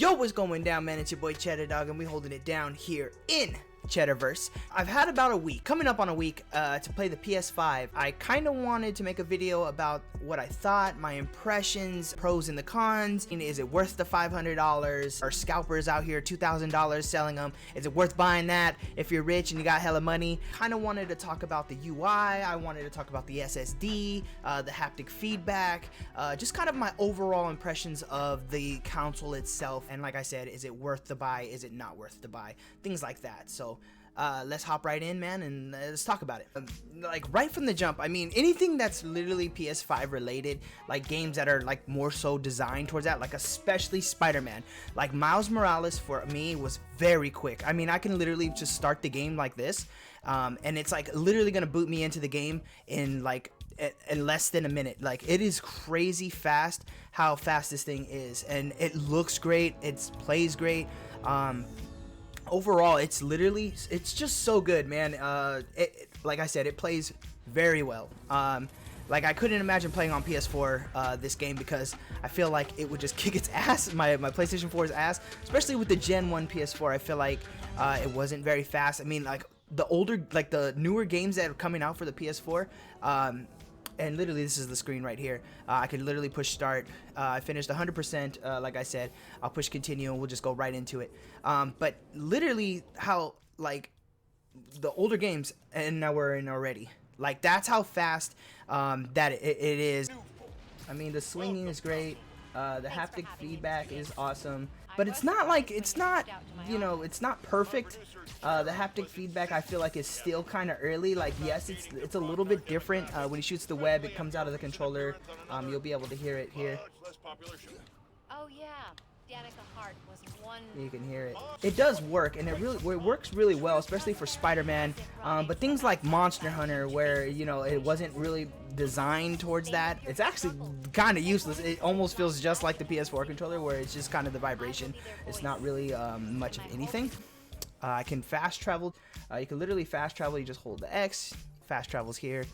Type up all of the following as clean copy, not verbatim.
Yo, what's going down, man? It's your boy Cheddar Dog, and we holding it down here in CheddarVerse. I've had about a week, coming up on a week, to play the PS5. I kind of wanted to make a video about what I thought, my impressions, pros and the cons. Is it worth the $500? Are scalpers out here $2,000 selling them? Is it worth buying that if you're rich and you got hella money? Kind of wanted to talk about the UI. I wanted to talk about the SSD, the haptic feedback, just kind of my overall impressions of the console itself. And like I said, is it worth the buy? Is it not worth the buy? Things like that. So let's hop right in, man, and let's talk about it. Like right from the jump, I mean, anything that's literally PS5 related, like games that are like more so designed towards that, like especially Spider-Man. Like Miles Morales for me was very quick. I mean, I can literally just start the game like this, and it's like literally gonna boot me into the game in like in less than a minute. Like, it is crazy fast how fast this thing is, and it looks great, it plays great. Overall, it's just so good, man. Like I said, it plays very well. Like, I couldn't imagine playing on PS4 this game, because I feel like it would just kick its ass, my PlayStation 4's ass, especially with the Gen 1 PS4. I feel like it wasn't very fast. I mean, like the newer games that are coming out for the PS4, and literally this is the screen right here. I could literally push start. I finished 100%. Like I said, I'll push continue and we'll just go right into it. But literally how like the older games, and now we're in already. Like, that's how fast that it is. I mean, the swinging is great. The haptic feedback is awesome, but it's not like, you know, it's not perfect. The haptic feedback, I feel like, is still kind of early. Like, yes, it's a little bit different. When he shoots the web, it comes out of the controller. You'll be able to hear it here. Oh yeah, Danica Hart was one. You can hear it. It does work, and it works really well, especially for Spider-Man. But things like Monster Hunter, where, you know, it wasn't really designed towards that, it's actually kind of useless. It almost feels just like the PS4 controller, where it's just kind of the vibration. It's not really much of anything. I can fast travel. You can literally fast travel. You just hold the X. Fast travels here.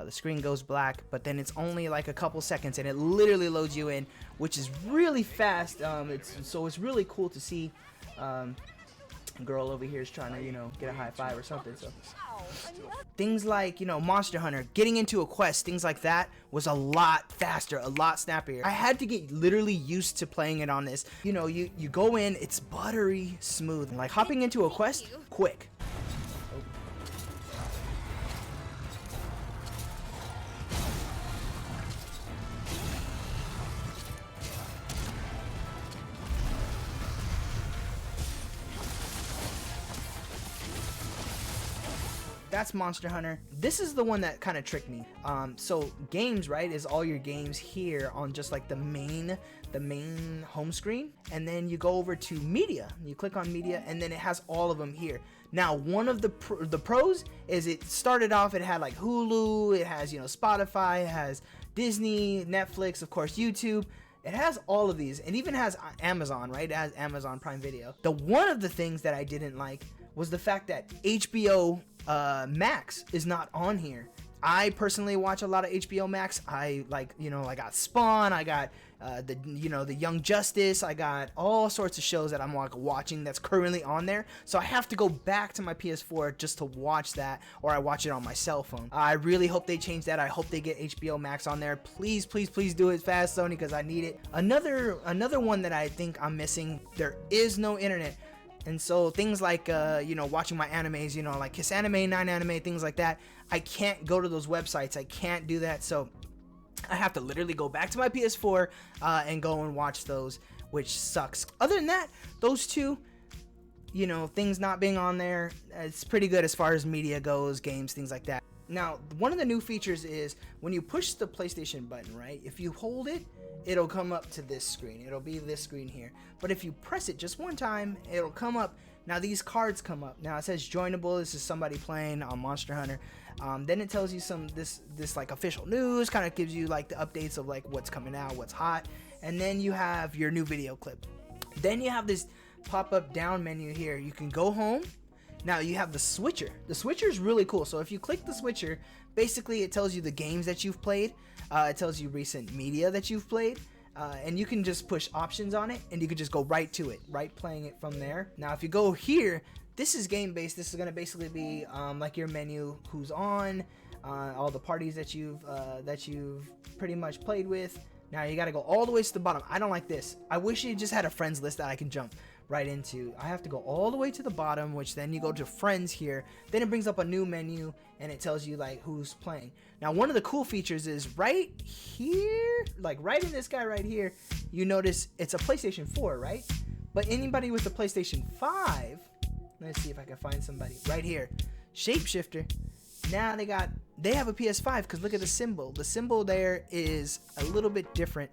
The screen goes black, but then it's only like a couple seconds, and it literally loads you in, which is really fast. It's really cool to see. Girl over here is trying to, you know, get a high five or something. So things like, you know, Monster Hunter, getting into a quest, things like that was a lot faster, a lot snappier. I had to get literally used to playing it on this. You know, you go in, it's buttery smooth, and like hopping into a quest, quick. That's Monster Hunter. This is the one that kind of tricked me. So games, right, is all your games here on just like the main home screen, and then you go over to media. You click on media, and then it has all of them here. Now, one of the pros is it started off, it had like Hulu, it has, you know, Spotify, it has Disney, Netflix, of course, YouTube. It has all of these. It even has Amazon, right? It has Amazon Prime Video. One of the things that I didn't like was the fact that HBO Max is not on here. I personally watch a lot of HBO Max. I like, you know, I got Spawn, I got the Young Justice, I got all sorts of shows that I'm like watching that's currently on there. So I have to go back to my PS4 just to watch that, or I watch it on my cell phone. I really hope they change that. I hope they get HBO Max on there. Please, please, please do it fast, Sony, because I need it. Another one that I think I'm missing, there is no internet. And so things like, you know, watching my animes, you know, like Kiss Anime, 9 Anime, things like that, I can't go to those websites. I can't do that. So I have to literally go back to my PS4 and go and watch those, which sucks. Other than that, those two, you know, things not being on there, it's pretty good as far as media goes, games, things like that. Now, one of the new features is when you push the PlayStation button, right? If you hold it, it'll come up to this screen. It'll be this screen here. But if you press it just one time, it'll come up. Now these cards come up. Now it says joinable. This is somebody playing on Monster Hunter. Then it tells you this like official news, kind of gives you like the updates of like what's coming out, what's hot. And then you have your new video clip. Then you have this pop-up down menu here. You can go home. Now you have the switcher. The switcher is really cool. So if you click the switcher, basically it tells you the games that you've played. It tells you recent media that you've played. and you can just push options on it and you can just go right to it, right playing it from there. Now if you go here, this is game based. This is going to basically be like your menu, who's on, all the parties that you've pretty much played with. Now you got to go all the way to the bottom. I don't like this. I wish you just had a friends list that I can jump right into. I have to go all the way to the bottom, which then you go to friends here. Then it brings up a new menu and it tells you like who's playing. Now one of the cool features is right here, like right in this guy right here, you notice it's a PlayStation 4, right? But anybody with a PlayStation 5, let's see if I can find somebody right here, shapeshifter. Now they have a PS5 because look at the symbol. The symbol there is a little bit different,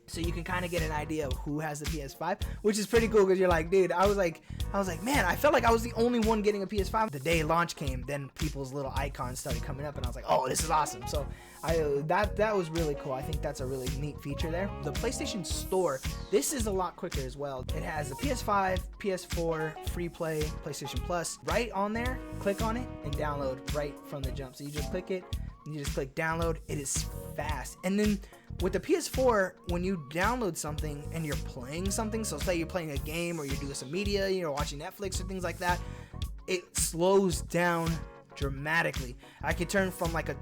so you can kind of get an idea of who has the PS5, which is pretty cool because you're like, dude, I was like, man, I felt like I was the only one getting a PS5. The day launch came, then people's little icons started coming up, and I was like, oh, this is awesome. So that was really cool. I think that's a really neat feature there. The PlayStation Store, this is a lot quicker as well. It has the PS5, PS4, free play, PlayStation Plus right on there. Click on it and download right from the jump. So you just click it, and you just click download. It is fast. And then with the PS4, when you download something and you're playing something, so say you're playing a game or you're doing some media, you're watching Netflix or things like that, it slows down dramatically. I could turn from like an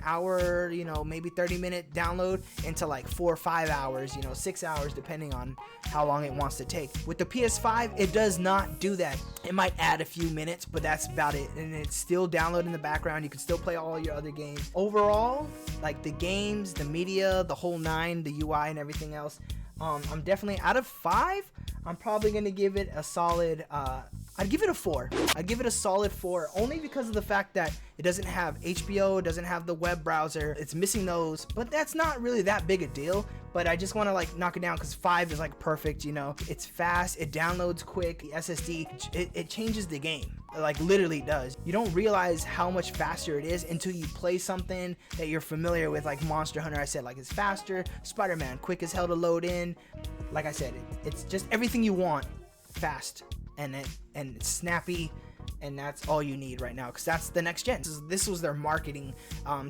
hour, maybe 30-minute download into like 4 or 5 hours, 6 hours, depending on how long it wants to take. With the PS5, it does not do that. It might add a few minutes, but that's about it. And it's still downloading in the background. You can still play all your other games. Overall, like the games, the media, the whole nine, the UI and everything else, I'm definitely, out of 5, I'm probably going to give it a solid, I'd give it a 4. I'd give it a solid 4, only because of the fact that it doesn't have HBO, it doesn't have the web browser, it's missing those, but that's not really that big a deal. But I just want to like knock it down because 5 is like perfect, it's fast, it downloads quick, the SSD, it changes the game, like literally does. You don't realize how much faster it is until you play something that you're familiar with, like Monster Hunter. I said, like, it's faster. Spider-Man, quick as hell to load in. Like I said, it's just everything you want, fast and it's snappy, and that's all you need right now, because that's the next gen. This was their marketing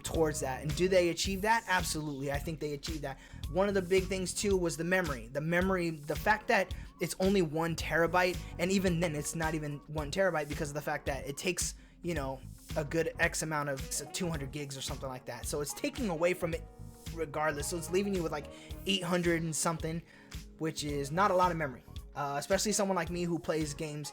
towards that. And do they achieve that? Absolutely. I think they achieved that. One of the big things too was the memory, the fact that it's only 1 terabyte, and even then it's not even 1 terabyte because of the fact that it takes a good X amount of 200 gigs or something like that. So it's taking away from it regardless. So it's leaving you with like 800 and something, which is not a lot of memory, especially someone like me who plays games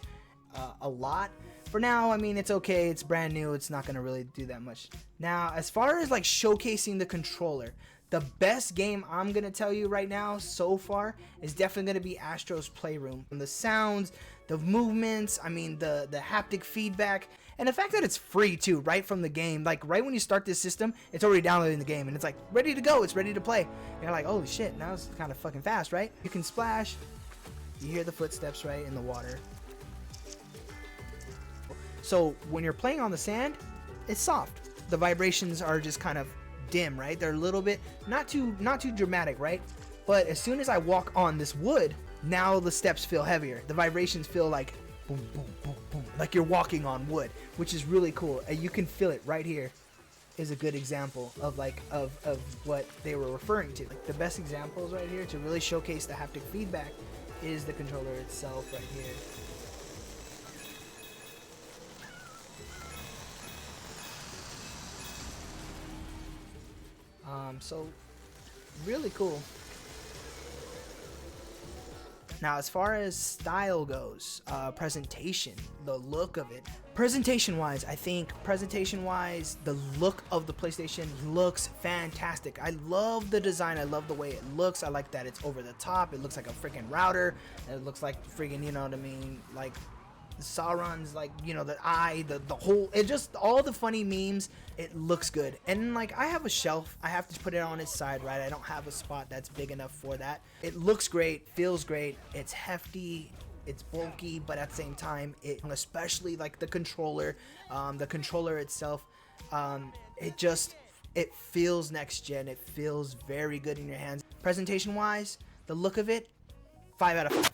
a lot. For now, I mean, it's okay, it's brand new, it's not gonna really do that much. Now, as far as like showcasing the controller, the best game I'm gonna tell you right now so far is definitely gonna be Astro's Playroom. And the sounds, the movements, I mean, the haptic feedback, and the fact that it's free too, right from the game. Like right when you start this system, it's already downloading the game and it's like ready to go, it's ready to play. And you're like, holy shit, now it's kind of fucking fast, right? You can splash, you hear the footsteps right in the water. So when you're playing on the sand, it's soft. The vibrations are just kind of dim, right? They're a little bit, not too dramatic, right? But as soon as I walk on this wood, now the steps feel heavier. The vibrations feel like boom, boom, boom, boom, like you're walking on wood, which is really cool. And you can feel it right here. Is a good example of like of what they were referring to. Like the best examples right here to really showcase the haptic feedback is the controller itself right here. So really cool. Now, as far as style goes, presentation, the look of it, presentation-wise, I think presentation-wise, the look of the PlayStation looks fantastic. I love the design. I love the way it looks. I like that it's over the top. It looks like a freaking router. It looks like freaking, you know what I mean, like Sauron's, like, you know, the eye, the whole, it just, all the funny memes. It looks good. And like, I have a shelf, I have to put it on its side, right? I don't have a spot that's big enough for that. It looks great, feels great, it's hefty, it's bulky, but at the same time, especially like the controller itself, it feels next gen. It feels very good in your hands. Presentation wise, the look of it, 5 out of 5.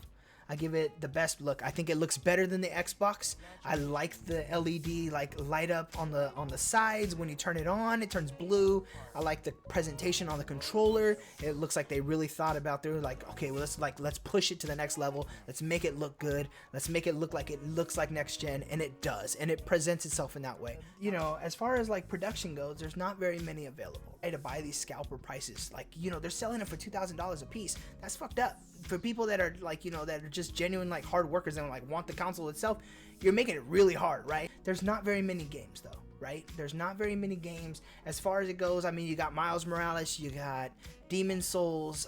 I give it the best look. I think it looks better than the Xbox. I like the LED like light up on the sides. When you turn it on, it turns blue. I like the presentation on the controller. It looks like they really thought about, they're like, okay, well, let's push it to the next level. Let's make it look good. Let's make it look like it looks like next gen, and it does, and it presents itself in that way. You know, as far as like production goes, there's not very many available. To buy these scalper prices, like, you know, they're selling it for $2,000 a piece. That's fucked up. For people that are like, you know, that are just genuine like hard workers and like want the console itself, you're making it really hard, right? There's not very many games though, right? There's not very many games as far as it goes. I mean, you got Miles Morales, you got Demon Souls,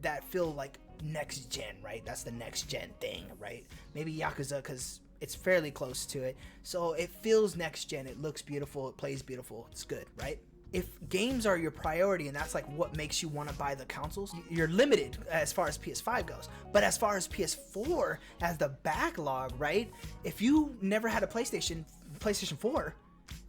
that feel like next gen, right? That's the next gen thing, right? Maybe Yakuza, because it's fairly close to it, so it feels next gen. It looks beautiful, it plays beautiful, it's good, right? If games are your priority and that's like what makes you want to buy the consoles, you're limited as far as PS5 goes. But as far as PS4, as the backlog, right? If you never had a PlayStation 4,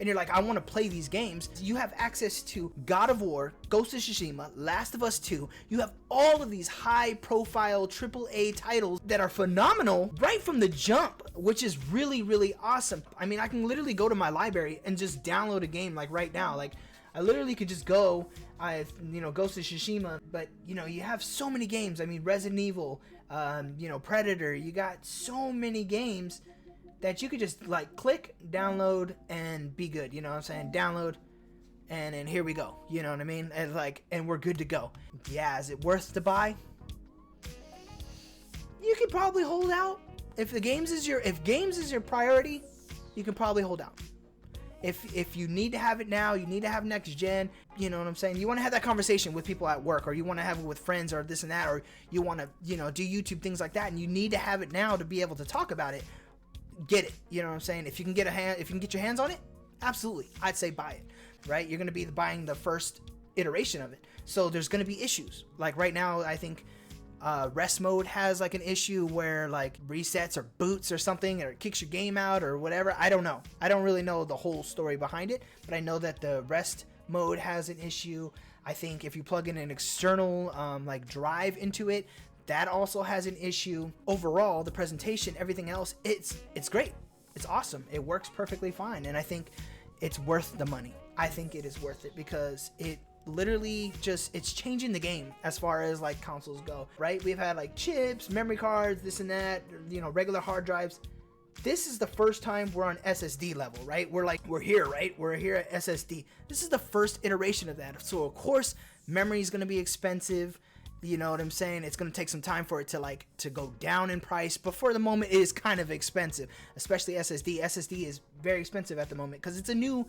and you're like, I want to play these games, you have access to God of War, Ghost of Tsushima, Last of Us 2. You have all of these high profile AAA titles that are phenomenal right from the jump, which is really, really awesome. I mean, I can literally go to my library and just download a game like right now. Like, I literally could just go, you know, Ghost of Tsushima, but you know, you have so many games. I mean, Resident Evil, you know, Predator, you got so many games that you could just like click, download, and be good. You know what I'm saying? Download, and here we go. You know what I mean? And like, and we're good to go. Yeah, is it worth to buy? You could probably hold out. If games is your priority, you can probably hold out. If you need to have it now, you need to have next gen, you know what I'm saying? You want to have that conversation with people at work, or you want to have it with friends, or this and that, or you want to, you know, do YouTube, things like that, and you need to have it now to be able to talk about it. Get it, you know what I'm saying? If you can get your hands on it, absolutely, I'd say buy it, right? You're going to be buying the first iteration of it, so there's going to be issues. Like right now, I think rest mode has like an issue where like resets or boots or something, or it kicks your game out or whatever. I don't know. I don't really know the whole story behind it, but I know that the rest mode has an issue. I think if you plug in an external like drive into it, that also has an issue. Overall, the presentation, everything else, it's great. It's awesome. It works perfectly fine, and I think it's worth the money. I think it is worth it because it literally just, it's changing the game as far as like consoles go, right? We've had like chips, memory cards, this and that, you know, regular hard drives. This is the first time we're on SSD level, right? We're here, right? We're here at SSD. This is the first iteration of that. So of course, memory is going to be expensive. You know what I'm saying? It's going to take some time for it to go down in price, but for the moment it is kind of expensive, especially SSD. SSD is very expensive at the moment because it's a new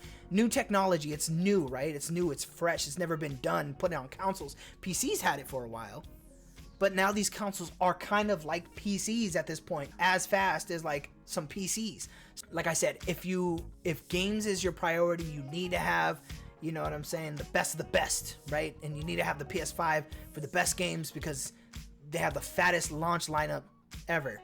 technology. It's new, right? It's new, it's fresh, it's never been done, put it on consoles. PCs had it for a while, but now these consoles are kind of like PCs at this point, as fast as like some PCs. Like I said, if games is your priority, you need to have, you know what I'm saying, the best of the best, right? And you need to have the PS5 for the best games because they have the fattest launch lineup ever.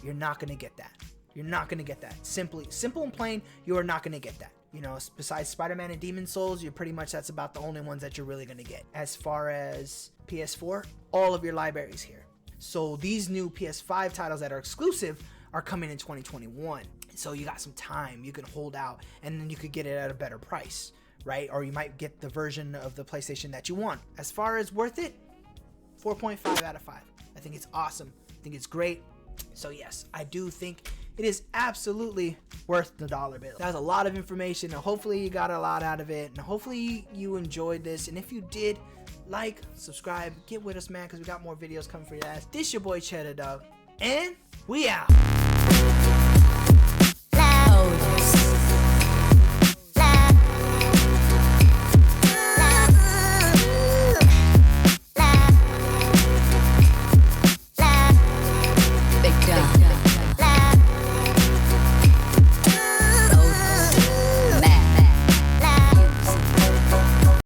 You're not going to get that. You're not going to get that. Simple and plain, you are not going to get that. You know, besides Spider-Man and Demon Souls, that's about the only ones that you're really going to get. As far as PS4, all of your libraries here. So these new PS5 titles that are exclusive are coming in 2021. So you got some time. You can hold out, and then you could get it at a better price, right? Or you might get the version of the PlayStation that you want. As far as worth it, 4.5 out of 5. I think it's awesome. I think it's great. So yes, I do think it is absolutely worth the dollar bill. That was a lot of information, and hopefully you got a lot out of it, and hopefully you enjoyed this. And if you did, like, subscribe, get with us, man, because we got more videos coming for your ass. This your boy Cheddar, dog, and we out.